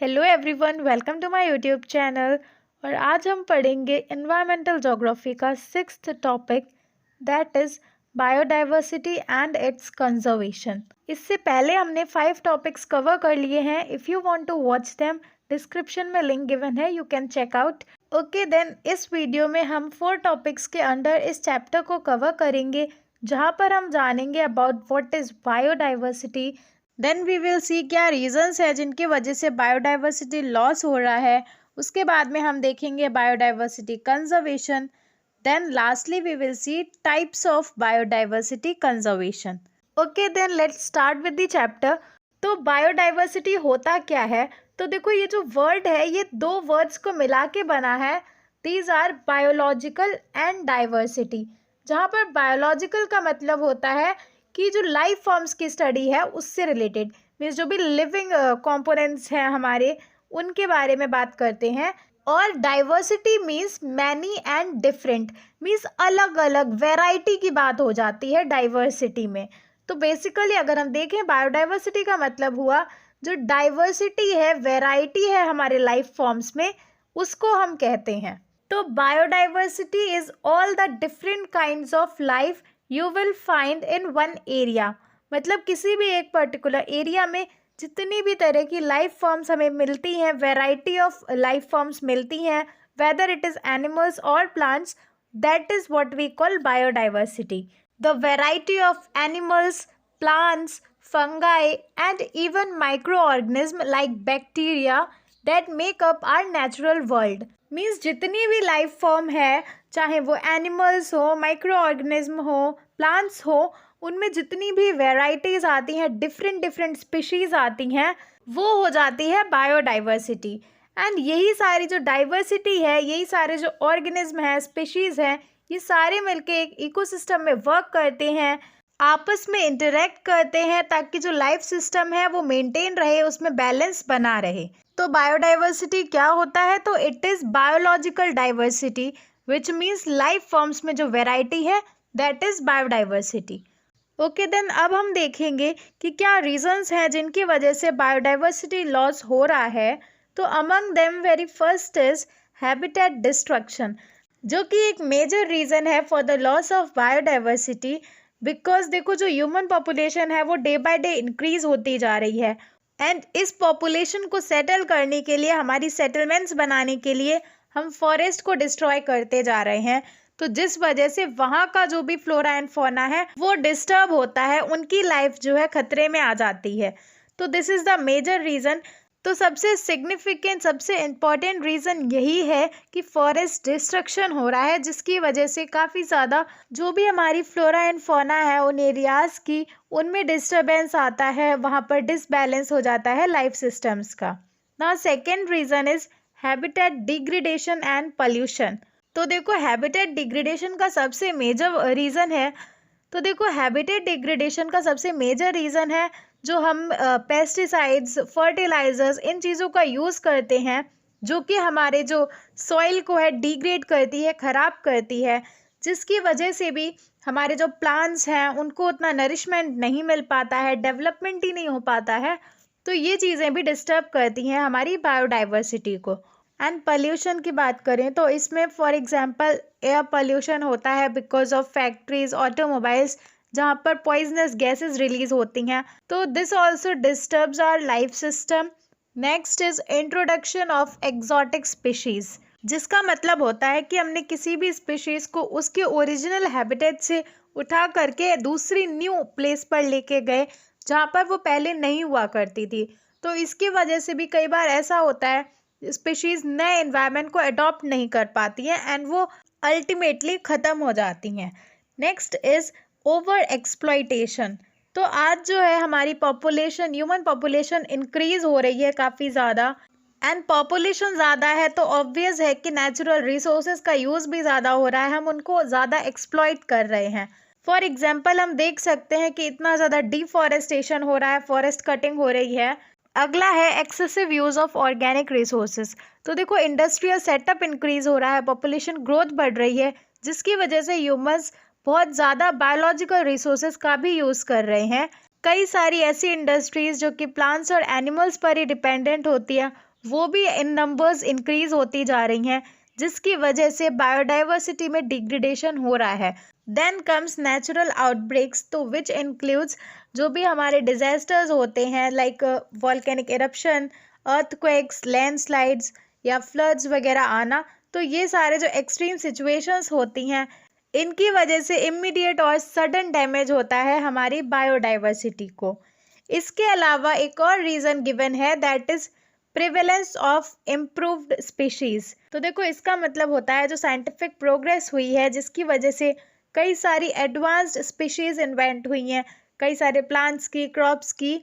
Hello everyone, welcome to my YouTube channel. और आज हम पढ़ेंगे एनवायरमेंटल ज्योग्राफी का 6th topic, that is biodiversity and its conservation. इससे पहले हमने 5 टॉपिक्स कवर कर लिए हैं। If you want to watch them, description में लिंक गिवन है, you can check out. Okay then, इस वीडियो में हम 4 टॉपिक्स के अंडर इस चैप्टर को कवर करेंगे, जहाँ पर हम जानेंगे about what is biodiversity. Then we will see क्या रीजंस है जिनकी वजह से बायोडाइवर्सिटी लॉस हो रहा है। उसके बाद में हम देखेंगे biodiversity conservation. Then lastly we will see types of biodiversity conservation. Okay then let's start with the chapter. तो बायोडाइवर्सिटी होता क्या है? तो देखो, ये जो वर्ड है ये 2 वर्ड्स को मिला के बना है। These are biological and diversity, जहाँ पर बायोलॉजिकल का मतलब होता है कि जो लाइफ फॉर्म्स की स्टडी है उससे रिलेटेड, मीन्स जो भी लिविंग कंपोनेंट्स हैं हमारे, उनके बारे में बात करते हैं। और diversity means many and different, means अलग अलग वैरायटी की बात हो जाती है डाइवर्सिटी में। तो बेसिकली अगर हम देखें, बायोडाइवर्सिटी का मतलब हुआ जो डाइवर्सिटी है, वैरायटी है हमारे लाइफ फॉर्म्स में, उसको हम कहते हैं। तो biodiversity is all the different kinds of life you will find in one area. मतलब किसी भी एक पर्टिकुलर एरिया में जितनी भी तरह की लाइफ फॉर्म्स हमें मिलती हैं, वैरायटी ऑफ लाइफ फॉर्म्स मिलती हैं, वेदर इट इज़ एनिमल्स और plants, that is what we call biodiversity. The variety of animals, plants, fungi and even microorganism like bacteria that make up our natural world. Means जितनी भी life form है, चाहे वो animals हो, micro organism हो, plants हो, उनमें जितनी भी वेराइटीज़ आती हैं, डिफरेंट डिफरेंट स्पीशीज़ आती हैं, वो हो जाती है बायोडाइवर्सिटी। एंड यही सारी जो डाइवर्सिटी है, यही सारे जो ऑर्गेनिज्म हैं, स्पीशीज़ हैं, ये सारे मिलके एक इकोसिस्टम में वर्क करते हैं, आपस में इंटरेक्ट करते हैं, ताकि जो लाइफ सिस्टम है वो मेंटेन रहे, उसमें बैलेंस बना रहे। तो बायोडाइवर्सिटी क्या होता है? तो it is biological diversity which means life forms में जो वेराइटी है, that is biodiversity. Okay then, अब हम देखेंगे कि क्या रीजंस हैं जिनकी वजह से बायोडाइवर्सिटी लॉस हो रहा है। तो among them very first is habitat destruction, जो कि एक मेजर रीज़न है for the loss of biodiversity. Because देखो, जो ह्यूमन पॉपुलेशन है वो डे बाय डे इंक्रीज होती जा रही है, एंड इस पॉपुलेशन को सेटल करने के लिए, हमारी सेटलमेंट्स बनाने के लिए हम फॉरेस्ट को डिस्ट्रॉय करते जा रहे हैं। तो जिस वजह से वहाँ का जो भी फ्लोरा एंड फौना है वो डिस्टर्ब होता है, उनकी लाइफ जो है खतरे में आ जाती है। तो this is the major reason. तो सबसे सिग्निफिकेंट, सबसे इम्पॉर्टेंट रीज़न यही है कि फॉरेस्ट डिस्ट्रक्शन हो रहा है, जिसकी वजह से काफ़ी ज़्यादा जो भी हमारी फ्लोरा एंड फौना है उन एरियाज़ की, उनमें डिस्टर्बेंस आता है, वहाँ पर डिसबैलेंस हो जाता है लाइफ सिस्टम्स का। Now second reason is habitat degradation and pollution. तो देखो, हैबिटेट डिग्रेडेशन का सबसे मेजर रीज़न है। तो देखो, हैबिटेट डिग्रेडेशन का सबसे मेजर रीज़न है जो हम पेस्टिसाइड्स, फर्टिलाइजर्स, इन चीज़ों का यूज़ करते हैं, जो कि हमारे जो सॉइल को है डिग्रेड करती है, ख़राब करती है, जिसकी वजह से भी हमारे जो प्लांट्स हैं उनको उतना नरिशमेंट नहीं मिल पाता है, डेवलपमेंट ही नहीं हो पाता है। तो ये चीज़ें भी डिस्टर्ब करती हैं हमारी बायोडाइवर्सिटी को। एंड पॉल्यूशन की बात करें तो इसमें फॉर एग्जांपल एयर पॉल्यूशन होता है बिकॉज ऑफ फैक्ट्रीज, ऑटोमोबाइल्स, जहाँ पर पॉइजनस गैसेस रिलीज होती हैं। तो this also disturbs our life system. Next is introduction of exotic species, जिसका मतलब होता है कि हमने किसी भी स्पीशीज को उसके ओरिजिनल हैबिटेट से उठा करके दूसरी न्यू प्लेस पर लेके गए, जहाँ पर वो पहले नहीं हुआ करती थी। तो इसकी वजह से भी कई बार ऐसा होता है, स्पीशीज़ नए एनवायरनमेंट को अडॉप्ट नहीं कर पाती हैं एंड वो अल्टीमेटली ख़त्म हो जाती हैं। Next is over exploitation. तो आज जो है हमारी पॉपुलेशन, ह्यूमन पॉपुलेशन इंक्रीज़ हो रही है काफ़ी ज़्यादा, एंड पॉपुलेशन ज़्यादा है तो ऑब्वियस है कि नेचुरल रिसोर्सेज का यूज़ भी ज़्यादा हो रहा है, हम उनको ज़्यादा एक्सप्लॉइट कर रहे हैं। फॉर एग्जाम्पल हम देख सकते हैं कि इतना ज़्यादा डिफॉरेस्टेशन हो रहा है, फॉरेस्ट कटिंग हो रही है। अगला है excessive use of organic resources. तो देखो, इंडस्ट्रियल सेटअप इंक्रीज हो रहा है, पॉपुलेशन ग्रोथ बढ़ रही है, जिसकी वजह से ह्यूमंस बहुत ज़्यादा बायोलॉजिकल रिसोर्सेज का भी यूज़ कर रहे हैं। कई सारी ऐसी इंडस्ट्रीज़ जो कि प्लांट्स और एनिमल्स पर ही डिपेंडेंट होती हैं, वो भी इन नंबर्स इंक्रीज होती जा रही हैं, जिसकी वजह से बायोडाइवर्सिटी में डिग्रेडेशन हो रहा है। देन कम्स नेचुरल आउटब्रेक्स, तो विच इंक्लूड्स जो भी हमारे डिजास्टर्स होते हैं like volcanic eruption, earthquakes, landslides या फ्लड्स वगैरह आना। तो ये सारे जो एक्सट्रीम सिचुएशंस होती हैं, इनकी वजह से इमीडिएट और सडन डैमेज होता है हमारी बायोडाइवर्सिटी को। इसके अलावा एक और रीज़न गिवन है, that is prevalence of improved species. तो देखो इसका मतलब होता है जो साइंटिफिक प्रोग्रेस हुई है, जिसकी वजह से कई सारी एडवांस्ड स्पीशीज़ इन्वेंट हुई हैं, कई सारे प्लांट्स की, क्रॉप्स की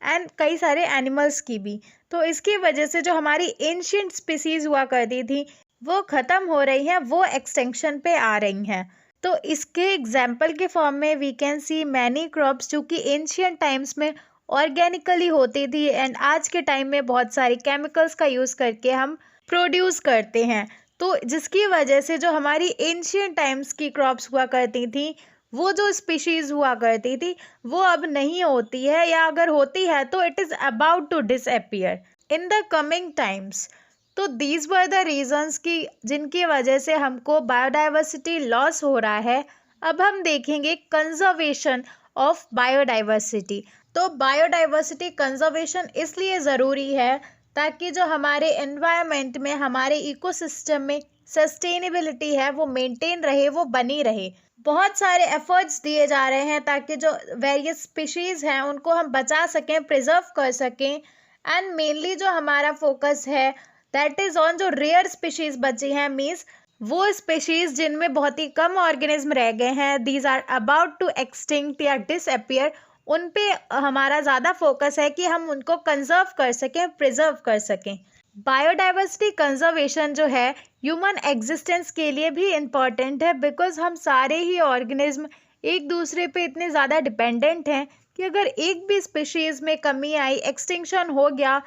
एंड कई सारे एनिमल्स की भी। तो इसकी वजह से जो हमारी एंशिएंट स्पीशीज़ हुआ करती थी वो ख़त्म हो रही हैं, वो एक्सटेंक्शन पे आ रही हैं। तो इसके एग्जाम्पल के फॉर्म में we can see many crops जो कि एंशिएंट टाइम्स में ऑर्गेनिकली होती थी एंड आज के टाइम में बहुत सारी केमिकल्स का यूज़ करके हम प्रोड्यूस करते हैं। तो जिसकी वजह से जो हमारी एंशिएंट टाइम्स की क्रॉप्स हुआ करती थी, वो जो स्पीशीज़ हुआ करती थी वो अब नहीं होती है, या अगर होती है तो it is about to disappear in the coming times. तो दीज वर द रीजंस की जिनकी वजह से हमको बायोडाइवर्सिटी लॉस हो रहा है। अब हम देखेंगे कंजर्वेशन ऑफ बायोडाइवर्सिटी। तो बायोडाइवर्सिटी कंजर्वेशन इसलिए ज़रूरी है ताकि जो हमारे एनवायरनमेंट में, हमारे इकोसिस्टम में सस्टेनेबिलिटी है वो मेंटेन रहे, वो बनी रहे। बहुत सारे एफर्ट्स दिए जा रहे हैं ताकि जो वेरियस स्पीशीज़ हैं उनको हम बचा सकें, प्रिजर्व कर सकें। एंड मेनली जो हमारा फोकस है दैट इज़ ऑन जो रेयर स्पीशीज़ बची हैं, मीन्स वो स्पीशीज़ जिनमें बहुत ही कम ऑर्गेनिज्म रह गए हैं, these are about to extinct या डिसअपियर, उन पे हमारा ज़्यादा फोकस है कि हम उनको कंजर्व कर सकें, प्रिजर्व कर सकें। बायोडाइवर्सिटी कंजर्वेशन जो है ह्यूमन एग्जिस्टेंस के लिए भी इम्पॉर्टेंट है, बिकॉज हम सारे ही ऑर्गेनिज्म एक दूसरे पे इतने ज़्यादा डिपेंडेंट हैं कि अगर एक भी स्पीशीज़ में कमी आई, एक्सटिंक्शन हो गया,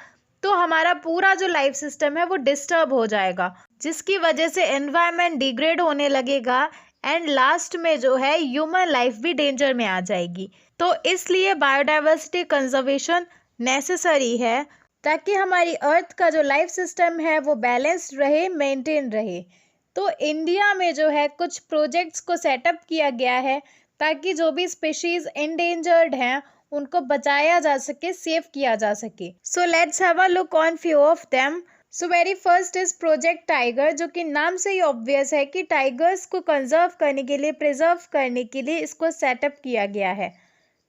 तो हमारा पूरा जो लाइफ सिस्टम है वो डिस्टर्ब हो जाएगा, जिसकी वजह से एनवायरनमेंट डिग्रेड होने लगेगा एंड लास्ट में जो है ह्यूमन लाइफ भी डेंजर में आ जाएगी। तो इसलिए बायोडाइवर्सिटी कंजर्वेशन नेसेसरी है ताकि हमारी अर्थ का जो लाइफ सिस्टम है वो बैलेंस्ड रहे, मेंटेन रहे। तो इंडिया में जो है कुछ प्रोजेक्ट्स को सेटअप किया गया है ताकि जो भी स्पीशीज़ इंडेंजर्ड हैं उनको बचाया जा सके, सेव किया जा सके। So let's have a look on few of them. So very first is project tiger, जो कि नाम से ही ऑब्वियस है कि टाइगर्स को कंजर्व करने के लिए, प्रिजर्व करने के लिए इसको सेटअप किया गया है।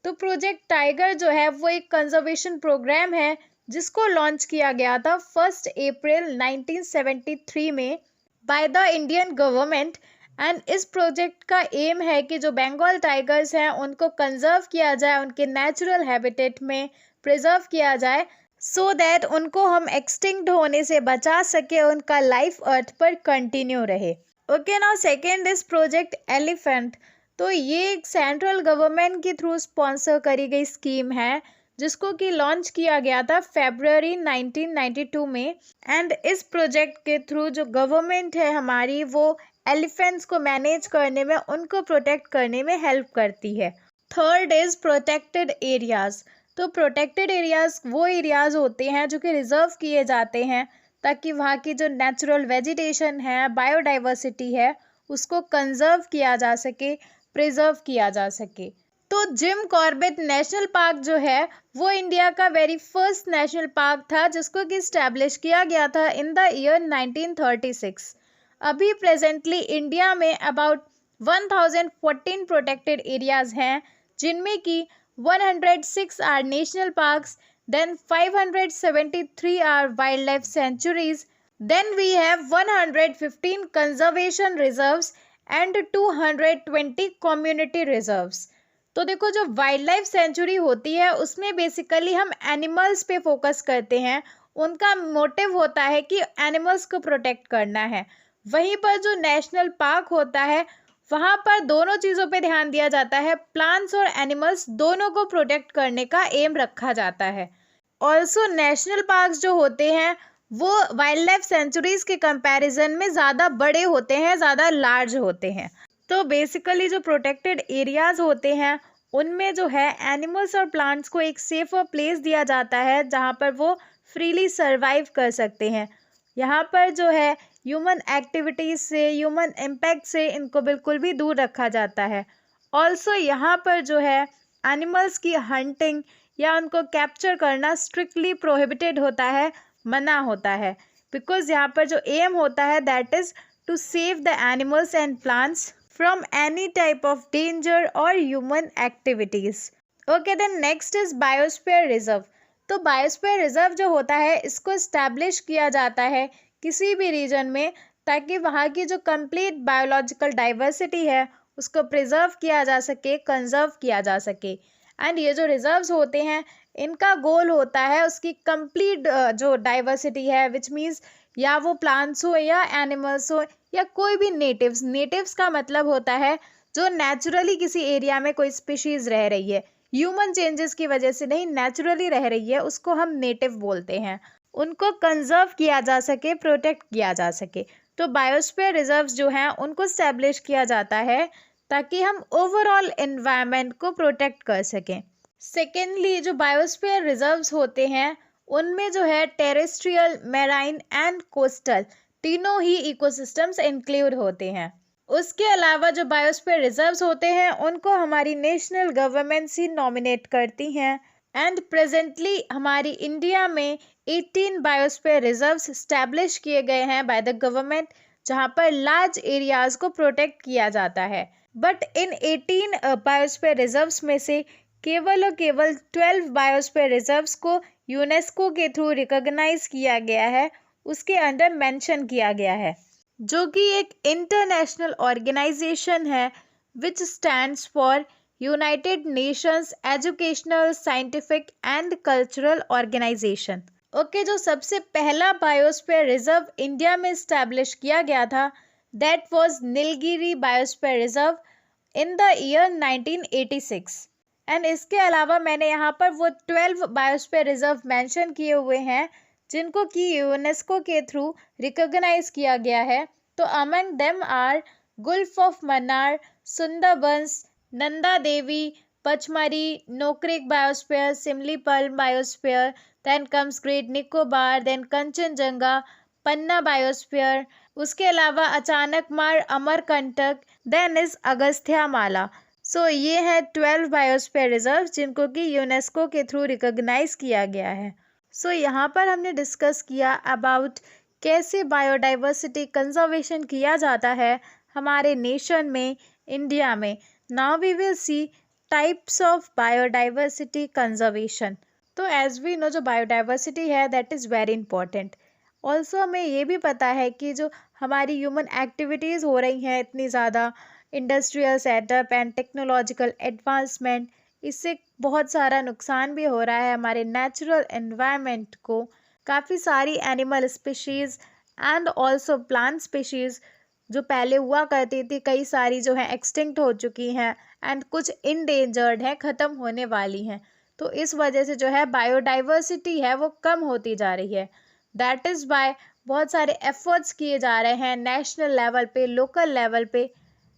तो प्रोजेक्ट टाइगर जो है वो एक कंजर्वेशन प्रोग्राम है जिसको लॉन्च किया गया था 1 अप्रैल 1973 में by the Indian government. And इस प्रोजेक्ट का एम है कि जो बंगाल टाइगर्स हैं उनको कंजर्व किया जाए, उनके नेचुरल हैबिटेट में प्रिजर्व किया जाए, सो दैट उनको हम एक्सटिंक्ट होने से बचा सके, उनका लाइफ अर्थ पर कंटिन्यू रहे। Okay, now second is project elephant. तो ये एक सेंट्रल गवर्नमेंट के थ्रू स्पॉन्सर करी गई स्कीम है जिसको कि लॉन्च किया गया था फरवरी 1992 में। एंड इस प्रोजेक्ट के थ्रू जो गवर्नमेंट है हमारी वो एलिफेंट्स को मैनेज करने में, उनको प्रोटेक्ट करने में हेल्प करती है। Third is protected areas. तो प्रोटेक्टेड एरियाज़ वो एरियाज़ होते हैं जो कि रिजर्व किए जाते हैं ताकि वहाँ की जो नेचुरल वेजिटेशन है, बायोडाइवर्सिटी है, उसको कंजर्व किया जा सके, प्रिजर्व किया जा सके। तो जिम कॉर्बेट नेशनल पार्क जो है वो इंडिया का वेरी फर्स्ट नेशनल पार्क था जिसको कि इस्टेब्लिश किया गया था इन द ईयर 1936। अभी प्रेजेंटली इंडिया में अबाउट 1014 प्रोटेक्टेड एरियाज़ हैं, जिनमें कि 106 are national parks, then 573 are wild life sanctuaries, then we have 115 conservation reserves and 220 community reserves. तो देखो जो वाइल्ड लाइफ सेंचुरी होती है उसमें बेसिकली हम एनिमल्स पे फोकस करते हैं, उनका मोटिव होता है कि एनिमल्स को प्रोटेक्ट करना है। वहीं पर जो नेशनल पार्क होता है वहाँ पर दोनों चीज़ों पे ध्यान दिया जाता है, प्लांट्स और एनिमल्स दोनों को प्रोटेक्ट करने का एम रखा जाता है। ऑल्सो नेशनल पार्क्स जो होते हैं वो वाइल्ड लाइफ सेंचुरीज के कंपैरिजन में ज़्यादा बड़े होते हैं, ज़्यादा लार्ज होते हैं। तो बेसिकली जो प्रोटेक्टेड एरियाज़ होते हैं उनमें जो है एनिमल्स और प्लांट्स को एक सेफर प्लेस दिया जाता है जहाँ पर वो फ्रीली सर्वाइव कर सकते हैं। यहाँ पर जो है ह्यूमन एक्टिविटीज़ से, ह्यूमन इम्पैक्ट से इनको बिल्कुल भी दूर रखा जाता है। ऑल्सो यहाँ पर जो है एनिमल्स की हंटिंग या उनको कैप्चर करना स्ट्रिक्टली प्रोहिबिटेड होता है, मना होता है, बिकॉज यहाँ पर जो एम होता है that is to save the animals and plants from any type of danger or human activities. Okay, then next is biosphere reserve. तो बायोस्फीयर रिजर्व जो होता है इसको इस्टेब्लिश किया जाता है किसी भी रीजन में, ताकि वहाँ की जो कंप्लीट बायोलॉजिकल डाइवर्सिटी है उसको प्रिजर्व किया जा सके, कंजर्व किया जा सके। एंड ये जो रिजर्व्स होते हैं इनका गोल होता है उसकी कंप्लीट जो डाइवर्सिटी है, विच मीन्स या वो प्लांट्स हो या एनिमल्स हो या कोई भी नेटिव्स। नेटिव्स का मतलब होता है जो नेचुरली किसी एरिया में कोई स्पीशीज़ रह रही है, ह्यूमन चेंजेस की वजह से नहीं, नेचुरली रह रही है, उसको हम नेटिव बोलते हैं। उनको कंजर्व किया जा सके, प्रोटेक्ट किया जा सके। तो बायोस्फीयर रिजर्व्स जो हैं उनको स्टैब्लिश किया जाता है ताकि हम ओवरऑल एनवायरनमेंट को प्रोटेक्ट कर सकें। सेकेंडली, जो बायोस्फीयर रिजर्व्स होते हैं उनमें जो है टेरेस्ट्रियल, मैराइन एंड कोस्टल तीनों ही इकोसिस्टम्स इंक्लूड होते हैं। उसके अलावा जो बायोस्फीयर रिजर्व्स होते हैं उनको हमारी नेशनल गवर्नमेंट्स ही नॉमिनेट करती हैं। एंड प्रेजेंटली हमारी इंडिया में 18 बायोस्फीयर रिजर्व्स स्टैब्लिश किए गए हैं बाय द गवर्नमेंट, जहां पर लार्ज एरियाज को प्रोटेक्ट किया जाता है। बट इन 18 बायोस्फीयर रिजर्व्स में से केवल और केवल 12 बायोस्फीयर रिजर्व्स को यूनेस्को के थ्रू रिकॉग्नाइज किया गया है, उसके अंडर मेंशन किया गया है, जो कि एक इंटरनेशनल ऑर्गेनाइजेशन है which stands for united nations educational, scientific and cultural organization. Okay, जो सबसे पहला बायोस्फीयर रिजर्व इंडिया में इस्टेब्लिश किया गया था that was Nilgiri biosphere reserve in the year 1986। And इसके अलावा मैंने यहाँ पर वो 12 बायोस्फीयर रिजर्व मेंशन किए हुए हैं जिनको कि यूनेस्को के थ्रू रिकॉग्नाइज किया गया है। तो among them are Gulf of Mannar, Sundarbans, Nanda Devi, Pachmarhi, Nokrek biosphere, Similipal biosphere, then comes great Nicobar, then Kanchenjunga, Panna biosphere, उसके अलावा Achanakmar, Amarkantak, then is Agasthyamala. So ये है 12 बायोस्फीयर रिजर्व जिनको कि यूनेस्को के थ्रू रिकॉग्नाइज किया गया है। सो यहाँ पर हमने डिस्कस किया अबाउट कैसे बायोडाइवर्सिटी कंजर्वेशन किया जाता है हमारे नेशन में, इंडिया में। Now we will see types of biodiversity conservation. तो एज वी नो जो बायोडाइवर्सिटी है that is very important. Also हमें ये भी पता है कि जो हमारी ह्यूमन एक्टिविटीज़ हो रही हैं इतनी ज़्यादा, industrial setup and technological advancement, इससे बहुत सारा नुकसान भी हो रहा है हमारे नेचुरल एनवायरनमेंट को। काफ़ी सारी animal species and also plant species जो पहले हुआ करती थी, कई सारी जो है एक्सटिंक्ट हो चुकी हैं एंड कुछ इंडेंजर्ड हैं, ख़त्म होने वाली हैं। तो इस वजह से जो है बायोडाइवर्सिटी है वो कम होती जा रही है। दैट इज़ बाय बहुत सारे एफर्ट्स किए जा रहे हैं नेशनल लेवल पे, लोकल लेवल पे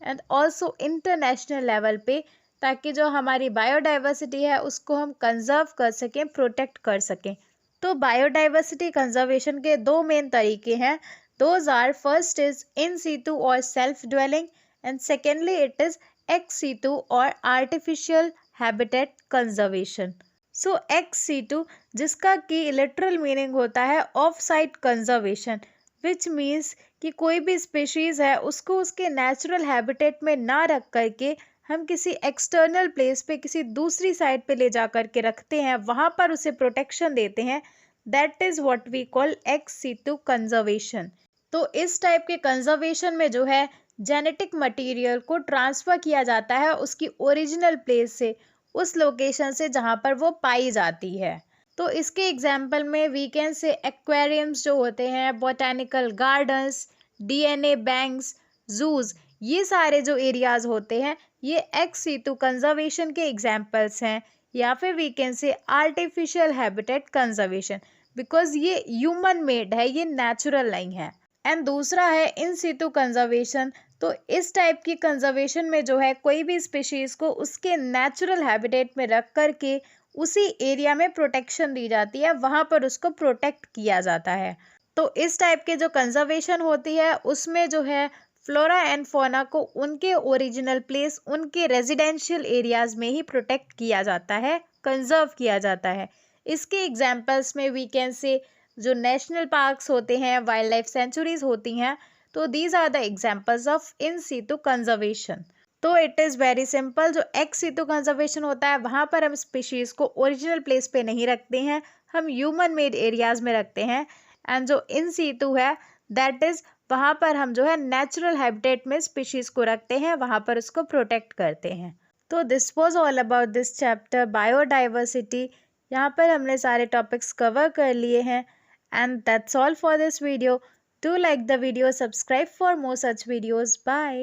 एंड ऑल्सो इंटरनेशनल लेवल पे, ताकि जो हमारी बायोडाइवर्सिटी है उसको हम कंजर्व कर सकें, प्रोटेक्ट कर सकें। तो बायोडाइवर्सिटी कंजर्वेशन के दो मेन तरीके हैं। Those are, first is in situ or self dwelling and secondly it is ex situ or artificial habitat conservation. So ex situ जिसका कि लिटरल मीनिंग होता है off site conservation, which means कि कोई भी स्पीशीज़ है उसको उसके नेचुरल हैबिटेट में ना रख करके हम किसी एक्सटर्नल प्लेस पे, किसी दूसरी साइड पे ले जा कर के रखते हैं, वहाँ पर उसे प्रोटेक्शन देते हैं। That is what we call ex situ conservation. तो इस टाइप के कंजर्वेशन में जो है जेनेटिक मटेरियल को ट्रांसफ़र किया जाता है उसकी ओरिजिनल प्लेस से, उस लोकेशन से जहाँ पर वो पाई जाती है। तो इसके एग्जाम्पल में वी कैन से एक्वेरियम्स जो होते हैं, botanical gardens, DNA banks, zoos, ये सारे जो एरियाज़ होते हैं ये एक्स सीटू कंजर्वेशन के एग्जाम्पल्स हैं। या फिर we can say artificial habitat conservation, because ये ह्यूमन मेड है, ये नेचुरल नहीं है। एंड दूसरा है इन सीटू कंजर्वेशन। तो इस टाइप की कंजर्वेशन में जो है कोई भी स्पीशीज़ को उसके नेचुरल हैबिटेट में रख कर के उसी एरिया में प्रोटेक्शन दी जाती है, वहाँ पर उसको प्रोटेक्ट किया जाता है। तो इस टाइप के जो कंजर्वेशन होती है उसमें जो है फ्लोरा एंड फौना को उनके ओरिजिनल प्लेस, उनके रेजिडेंशियल एरियाज में ही प्रोटेक्ट किया जाता है, कंजर्व किया जाता है। इसके एग्जांपल्स में वी कैन से जो नेशनल पार्क्स होते हैं, वाइल्ड लाइफ सेंचुरीज होती हैं, तो these are the examples of in situ conservation. तो इट इज़ वेरी सिंपल। जो एक्स सीटू कंजर्वेशन होता है वहाँ पर हम स्पीशीज़ को ओरिजिनल प्लेस पे नहीं रखते हैं, हम ह्यूमन मेड एरियाज में रखते हैं। एंड जो इन सीटू है दैट इज़ वहाँ पर हम जो है नेचुरल हैबिटेट में स्पीशीज़ को रखते हैं, वहाँ पर उसको प्रोटेक्ट करते हैं। तो this was all about this chapter biodiversity. यहाँ पर हमने सारे टॉपिक्स कवर कर लिए हैं। And that's all for this video. Do like the video, subscribe for more such videos. Bye.